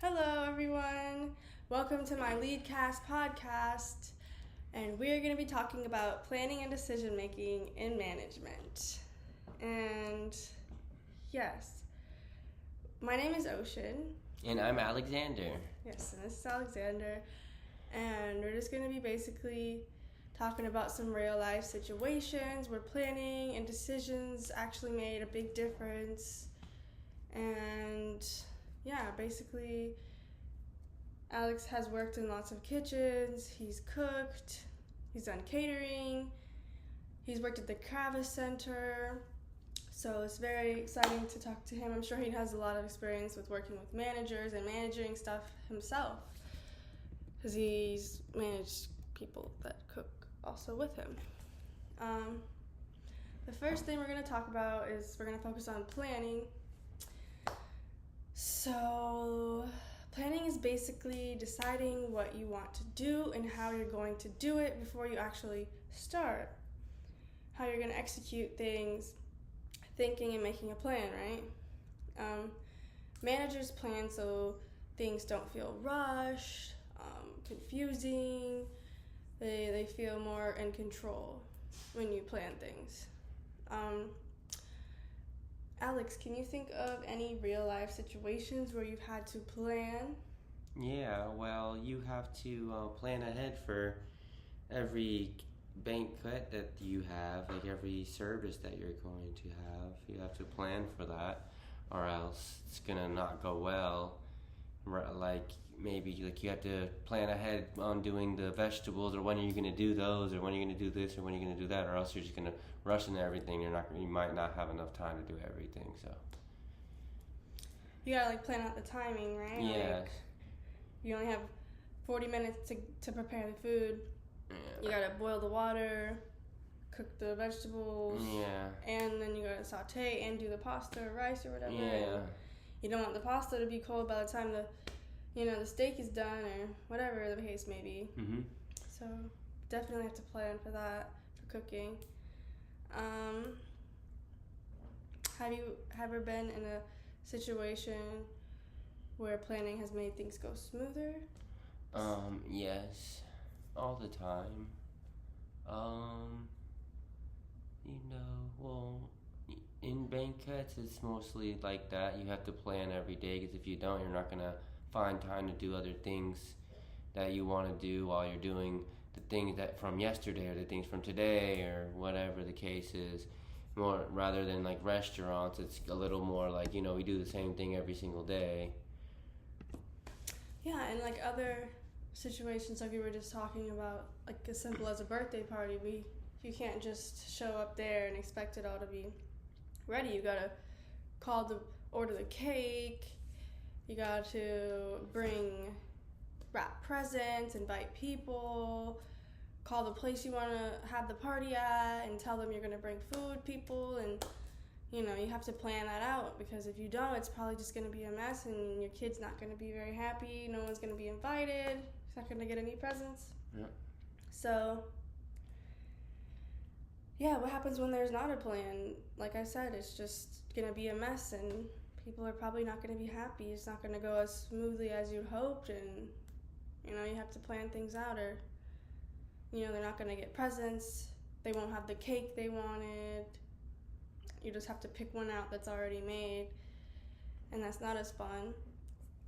Hello, everyone. Welcome to my LeadCast podcast, and we're going to be talking about planning and decision making in management. And yes, my name is Ocean. And I'm Alexander. Yes, and this is Alexander, and we're just going to be basically talking about some real life situations where planning and decisions actually made a big difference. And yeah, basically, Alex has worked in lots of kitchens. He's cooked. He's done catering. He's worked at the Kravis Center. So it's very exciting to talk to him. I'm sure he has a lot of experience with working with managers and managing stuff himself, because he's managed people that cook also with him. The first thing we're going to talk about is we're going to focus on planning. So, planning is basically deciding what you want to do and how you're going to do it before you actually start. How you're going to execute things, thinking and making a plan, right? Managers plan so things don't feel rushed, confusing. They feel more in control when you plan things. Alex, can you think of any real life situations where you've had to plan? Yeah, well, you have to plan ahead for every banquet that you have, like every service that you're going to have. You have to plan for that, or else it's gonna not go well. Like maybe like you have to plan ahead on doing the vegetables, or when are you gonna do those, or when are you gonna do this, or when are you gonna do that, or else you're just gonna rush into everything. You might not have enough time to do everything. So you gotta plan out the timing, right? Yeah. Like, you only have 40 minutes to prepare the food. Yeah. You gotta boil the water, cook the vegetables. Yeah. And then you gotta saute and do the pasta or rice or whatever. Yeah. And you don't want the pasta to be cold by the time the steak is done or whatever the case may be. Mhm. So definitely have to plan for that, for cooking. Have you ever been in a situation where planning has made things go smoother? Yes, all the time. Well, in banquets, it's mostly like that. You have to plan every day, because if you don't, you're not gonna find time to do other things that you want to do while you're doing the things that from yesterday or the things from today or whatever the case is. More rather than like restaurants, it's a little more like, we do the same thing every single day. Yeah, and like other situations like we were just talking about, like as simple as a birthday party, you can't just show up there and expect it all to be ready. You gotta order the cake. You got to wrap presents, invite people, call the place you want to have the party at, and tell them you're going to bring food, people, and you have to plan that out, because if you don't, it's probably just going to be a mess, and your kid's not going to be very happy. No one's going to be invited. He's not going to get any presents. Yeah. So, yeah, what happens when there's not a plan? Like I said, it's just going to be a mess, and people are probably not going to be happy. It's not going to go as smoothly as you hoped, and you have to plan things out, or they're not going to get presents. They won't have the cake they wanted. You just have to pick one out that's already made, and that's not as fun,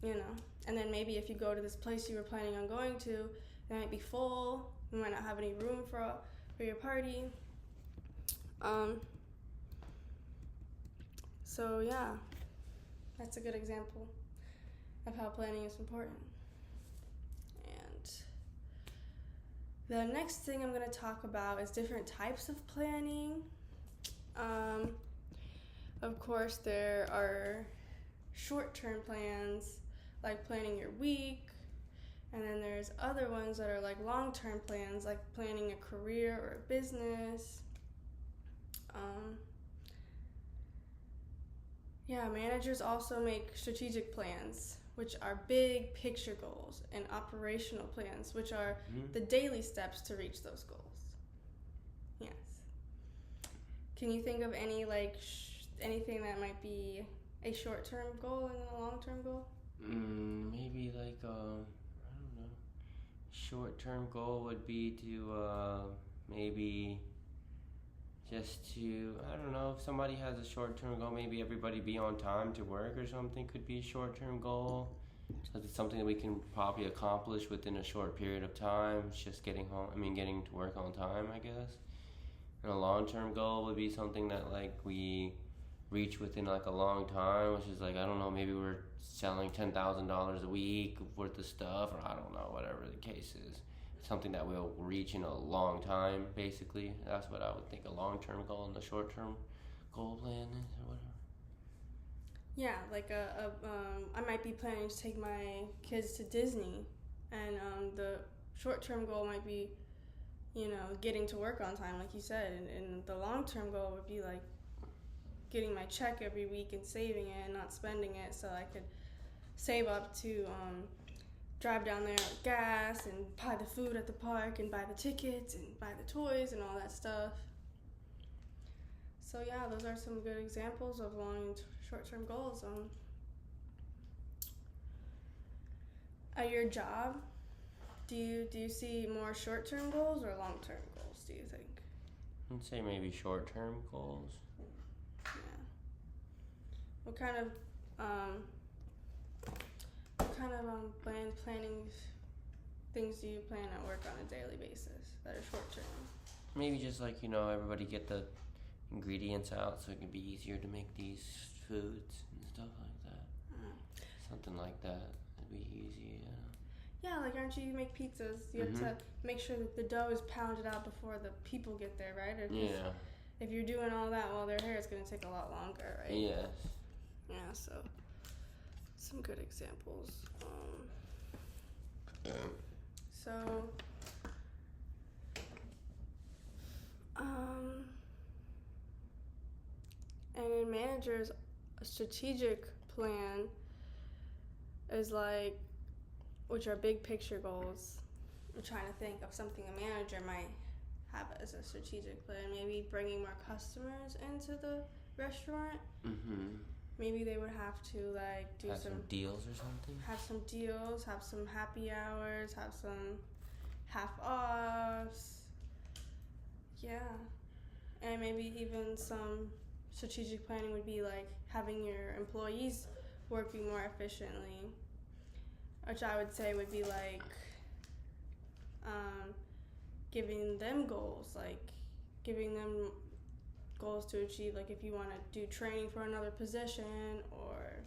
And then maybe if you go to this place you were planning on going to, it might be full. You might not have any room for your party. So yeah, that's a good example of how planning is important. And the next thing I'm going to talk about is different types of planning. Of course, there are short-term plans, like planning your week, and then there's other ones that are like long-term plans, like planning a career or a business. Managers also make strategic plans, which are big picture goals, and operational plans, which are the daily steps to reach those goals. Yes. Can you think of any anything that might be a short-term goal and a long-term goal? Maybe short-term goal would be to maybe just to, I don't know, if somebody has a short-term goal, maybe everybody be on time to work or something could be a short-term goal. So it's something that we can probably accomplish within a short period of time. It's just getting to work on time, I guess. And a long-term goal would be something that like we reach within like a long time, which is like, I don't know, maybe we're selling $10,000 a week worth of stuff, or I don't know, whatever the case is. Something that we'll reach in a long time, basically. That's what I would think a long-term goal, and the short-term goal plan is, or whatever. Yeah, like I might be planning to take my kids to Disney, and the short-term goal might be, getting to work on time, like you said, and the long-term goal would be like getting my check every week and saving it and not spending it, so I could save up to drive down there with gas and buy the food at the park and buy the tickets and buy the toys and all that stuff. So yeah, those are some good examples of long and short-term goals. At your job, do you see more short-term goals or long-term goals, do you think? I'd say maybe short-term goals. Yeah. What kind of planning things do you plan at work on a daily basis that are short-term? Maybe just like, everybody get the ingredients out so it can be easier to make these foods and stuff like that. Something like that would be easy, Yeah, like aren't you make pizzas? You have to make sure that the dough is pounded out before the people get there, right? If you're doing all that while they're here, it's going to take a lot longer, right? Yes. Yeah, so some good examples. And in managers, a strategic plan is like, which are big picture goals. I'm trying to think of something a manager might have as a strategic plan. Maybe bringing more customers into the restaurant. Maybe they would have to like do have some deals or something. Have some deals, have some happy hours, have some half-offs. Yeah. And maybe even some strategic planning would be like having your employees working more efficiently, which I would say would be like giving them goals, like giving them goals to achieve, like if you want to do training for another position, or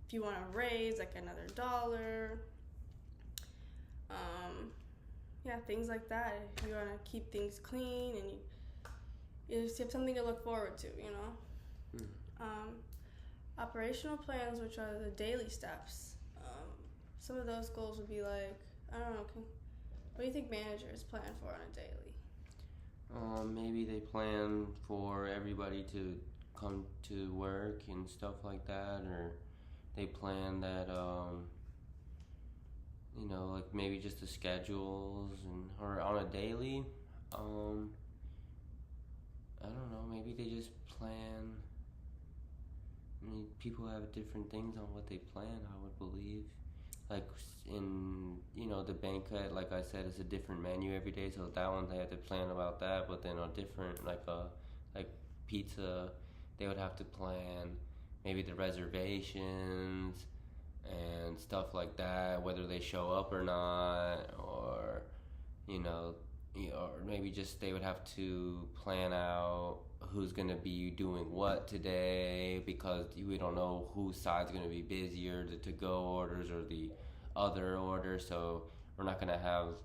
if you want to raise like another $1, things like that. If you want to keep things clean and you just have something to look forward to, Operational plans, which are the daily steps. Some of those goals would be like, I don't know, what do you think managers plan for on a daily? Maybe they plan for everybody to come to work and stuff like that, or they plan that, like maybe just the schedules or on a daily. I don't know, maybe they just plan. People have different things on what they plan, I would believe. Like in, the banquet, like I said, it's a different menu every day, so that one they have to plan about that, but then a different, like pizza, they would have to plan maybe the reservations and stuff like that, whether they show up or not, or, or maybe just they would have to plan out who's going to be doing what today, because we don't know whose side's going to be busier, the to-go orders or the other orders, so we're not going to have,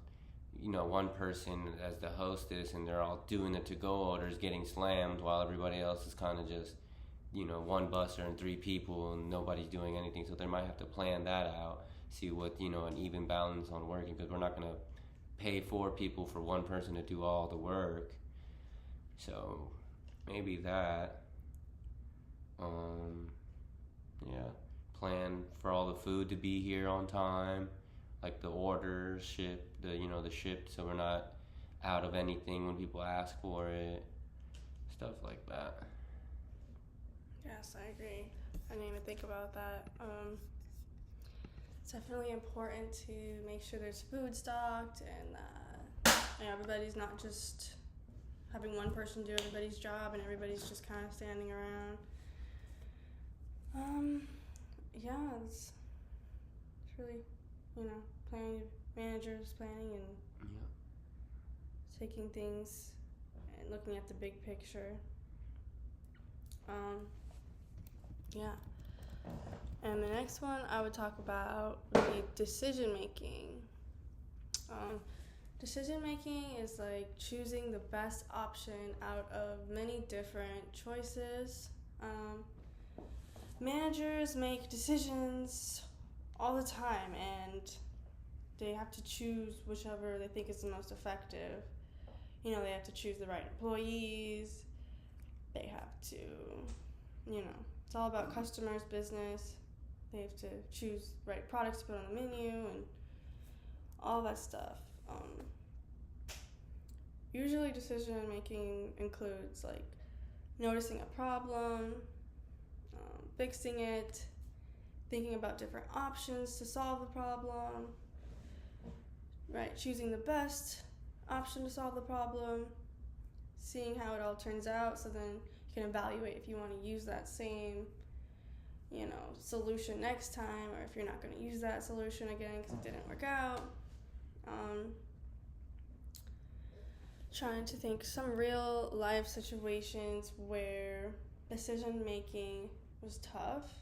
one person as the hostess and they're all doing the to-go orders getting slammed while everybody else is kind of just, one busser and 3 people and nobody's doing anything, so they might have to plan that out, see what, an even balance on working, because we're not going to pay 4 people for one person to do all the work. So maybe that. Plan for all the food to be here on time, like the orders the shipped, so we're not out of anything when people ask for it, stuff like that. Yes, I agree. I didn't even think about that. definitely important to make sure there's food stocked and everybody's not just having one person do everybody's job and everybody's just kind of standing around. Yeah, it's really, planning, managers planning and taking things and looking at the big picture. Yeah. And the next one I would talk about would be decision making. Decision making is like choosing the best option out of many different choices. Managers make decisions all the time and they have to choose whichever they think is the most effective. They have to choose the right employees. They have to, it's all about customers, business. They have to choose the right products to put on the menu and all that stuff. Usually decision making includes like noticing a problem, fixing it, thinking about different options to solve the problem, right? Choosing the best option to solve the problem, seeing how it all turns out, so then you can evaluate if you want to use that same, solution next time, or if you're not going to use that solution again because it didn't work out. Trying to think some real life situations where decision making was tough.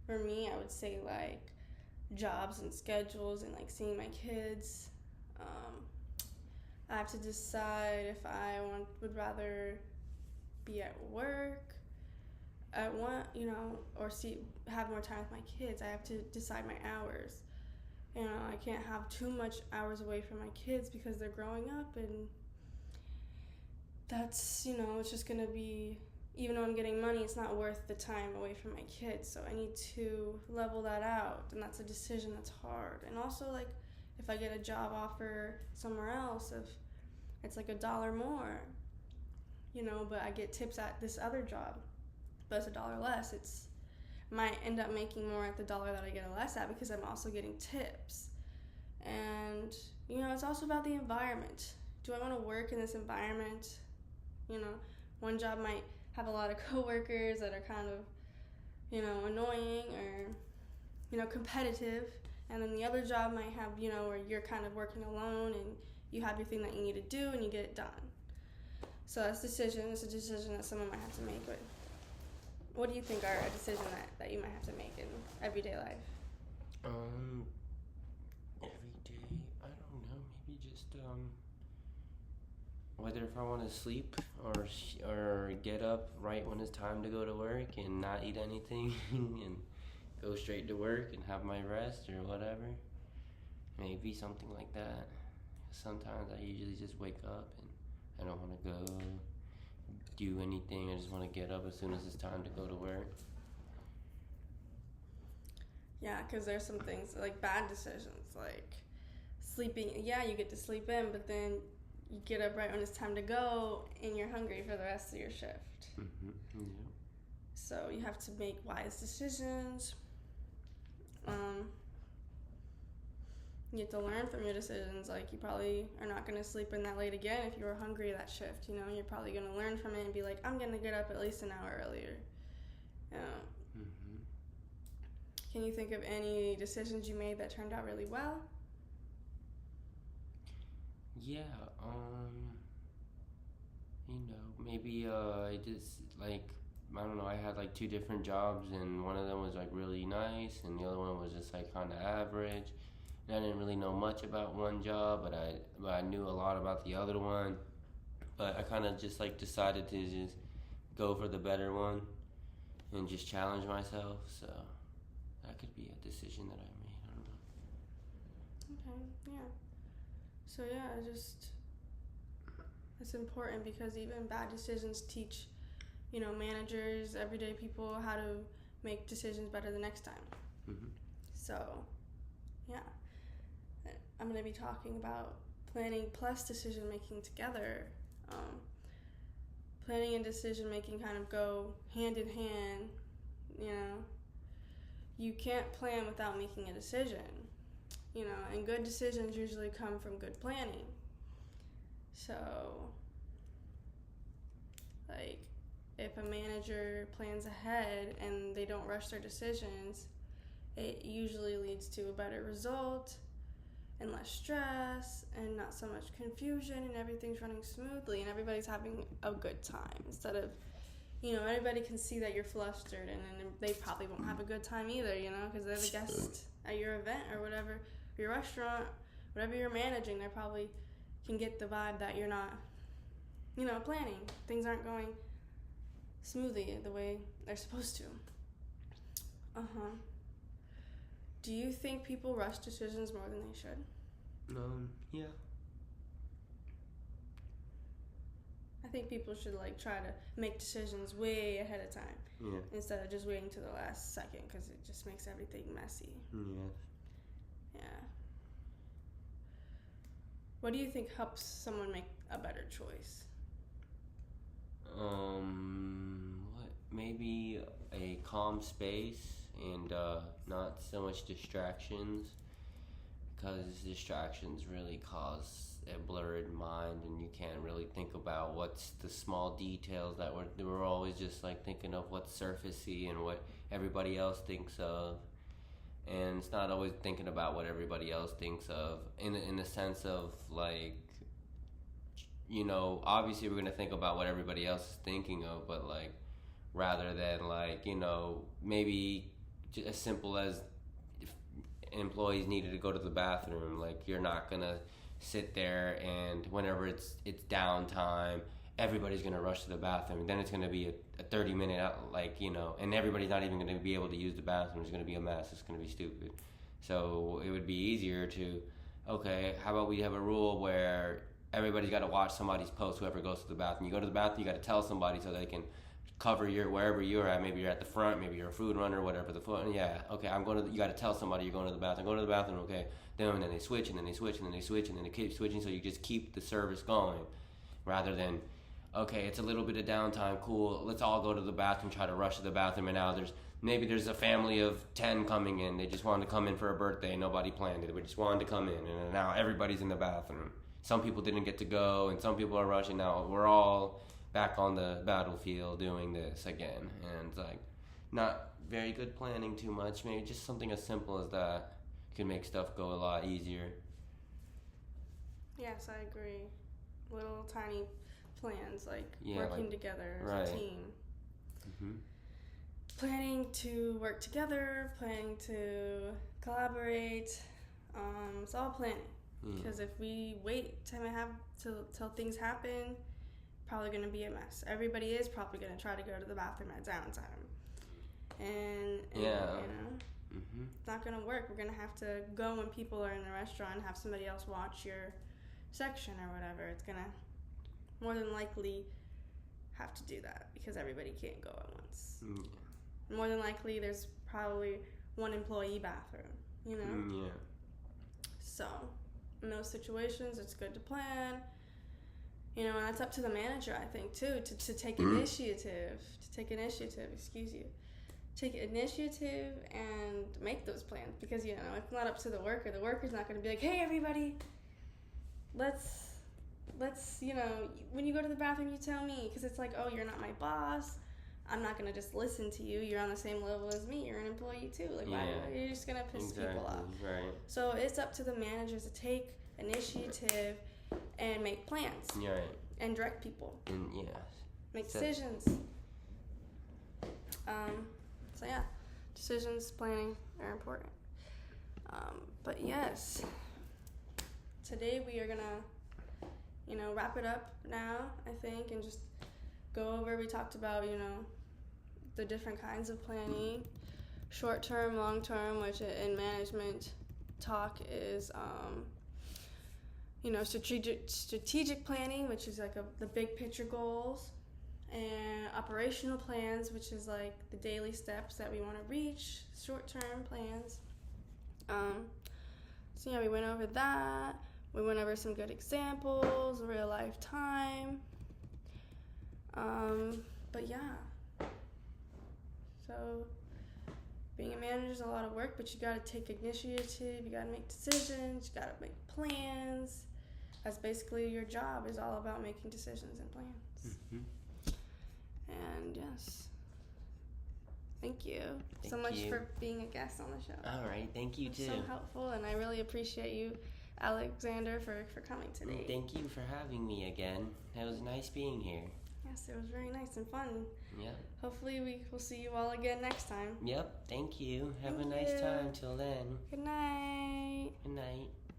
For me, I would say like jobs and schedules and like seeing my kids. I have to decide if I would rather be at work. I want, or have more time with my kids. I have to decide my hours. I can't have too much hours away from my kids because they're growing up, and that's, it's just going to be, even though I'm getting money, it's not worth the time away from my kids. So I need to level that out, and that's a decision that's hard. And also, like, if I get a job offer somewhere else, if it's like $1 more, but I get tips at this other job, but it's $1 less, might end up making more at the $1 that I get less at because I'm also getting tips. And, it's also about the environment. Do I want to work in this environment? One job might have a lot of coworkers that are kind of, annoying or, competitive. And then the other job might have, where you're kind of working alone and you have your thing that you need to do and you get it done. So that's a decision that someone might have to make. But what do you think are a decision that you might have to make in everyday life? Every day, I don't know, maybe just whether if I want to sleep or get up right when it's time to go to work and not eat anything and go straight to work and have my rest or whatever. Maybe something like that. Sometimes I usually just wake up and I don't want to go do anything. I just want to get up as soon as it's time to go to work. Yeah, because there's some things like bad decisions, like sleeping. Yeah, you get to sleep in, but then you get up right when it's time to go and you're hungry for the rest of your shift. Mm-hmm. Yeah. So you have to make wise decisions. You have to learn from your decisions. Like, you probably are not going to sleep in that late again if you were hungry that shift. You're probably going to learn from it and be like, I'm going to get up at least an hour earlier. Mm-hmm. Can you think of any decisions you made that turned out really well? Yeah, maybe I just, like, I don't know, I had like 2 different jobs, and one of them was like really nice and the other one was just like kind of average. And I didn't really know much about one job, but I knew a lot about the other one. But I kind of just like decided to just go for the better one and just challenge myself. So that could be a decision that I made. I don't know. Okay, yeah. So yeah, it's important because even bad decisions teach, managers, everyday people how to make decisions better the next time. Mm-hmm. So, yeah. I'm going to be talking about planning plus decision making together. Planning and decision making kind of go hand in hand. you can't plan without making a decision, and good decisions usually come from good planning. So, like, if a manager plans ahead and they don't rush their decisions, it usually leads to a better result and less stress and not so much confusion, and everything's running smoothly and everybody's having a good time instead of, everybody can see that you're flustered, and then they probably won't have a good time either, because they're the guest at your event or whatever, your restaurant, whatever you're managing. They probably can get the vibe that you're not, planning. Things aren't going smoothly the way they're supposed to. Do you think people rush decisions more than they should? Yeah. I think people should try to make decisions way ahead of time. Yeah. Instead of just waiting to the last second, because it just makes everything messy. Yeah. What do you think helps someone make a better choice? Maybe a calm space and not so much distractions, because distractions really cause a blurred mind, and you can't really think about what's the small details that we're always just thinking of what's surfacey and what everybody else thinks of, and it's not always thinking about what everybody else thinks of in the sense of obviously we're gonna think about what everybody else is thinking of, but rather than maybe as simple as if employees needed to go to the bathroom, you're not gonna sit there and whenever it's downtime, everybody's gonna rush to the bathroom. Then it's gonna be a 30-minute and everybody's not even gonna be able to use the bathroom. It's gonna be a mess. It's gonna be stupid. So it would be easier to, okay, how about we have a rule where everybody's got to watch somebody's post, whoever goes to the bathroom. You go to the bathroom, you got to tell somebody so they can cover wherever you're at. Maybe you're at the front, maybe you're a food runner, whatever the foot. Yeah, okay, you got to tell somebody you're going to the bathroom. Go to the bathroom, okay. And then they switch, and then they switch, and then they switch, and then they keep switching, so you just keep the service going. Rather than, okay, it's a little bit of downtime, cool, let's all go to the bathroom, try to rush to the bathroom, and now there's a family of 10 coming in. They just wanted to come in for a birthday. Nobody planned it. They just wanted to come in, and now everybody's in the bathroom. Some people didn't get to go, and some people are rushing. Now we're all back on the battlefield doing this again, and it's not very good planning too much. Maybe just something as simple as that can make stuff go a lot easier. Yes, I agree. Little tiny plans, working together as a team. Mm-hmm. Planning to work together, planning to collaborate. It's all planning. Because if we wait till things happen, probably going to be a mess. Everybody is probably going to try to go to the bathroom at downtime. And it's not going to work. We're going to have to go when people are in the restaurant and have somebody else watch your section or whatever. It's going to more than likely have to do that because everybody can't go at once. More than likely, there's probably one employee bathroom, So in those situations, it's good to plan. And that's up to the manager, I think, too, to take initiative. Take initiative and make those plans, because it's not up to the worker. The worker's not going to be like, hey, everybody, let's when you go to the bathroom, you tell me, because it's oh, you're not my boss. I'm not going to just listen to you. You're on the same level as me. You're an employee too. Why you're just going to piss people off. Right. So it's up to the managers to take initiative and make plans. Right. And direct people. And make decisions. So yeah, decisions, planning are important. But yes, today we are going to, wrap it up now, I think, and just go over. We talked about, the different kinds of planning, short-term, long-term, which in management talk is, strategic planning, which is the big picture goals, and operational plans, which is the daily steps that we want to reach, short-term plans. We went over that. We went over some good examples, real life time. But yeah. So being a manager is a lot of work, but you gotta take initiative, you gotta make decisions, you gotta make plans. That's basically your job, is all about making decisions and plans. And yes, thank you so much for being a guest on the show. All right, thank you too. So helpful, and I really appreciate you, Alexander, for coming today. Thank you for having me again. It was nice being here. Yes, it was very nice and fun. Yep. Hopefully we will see you all again next time. Yep, thank you. Have a nice time till then. Good night. Good night.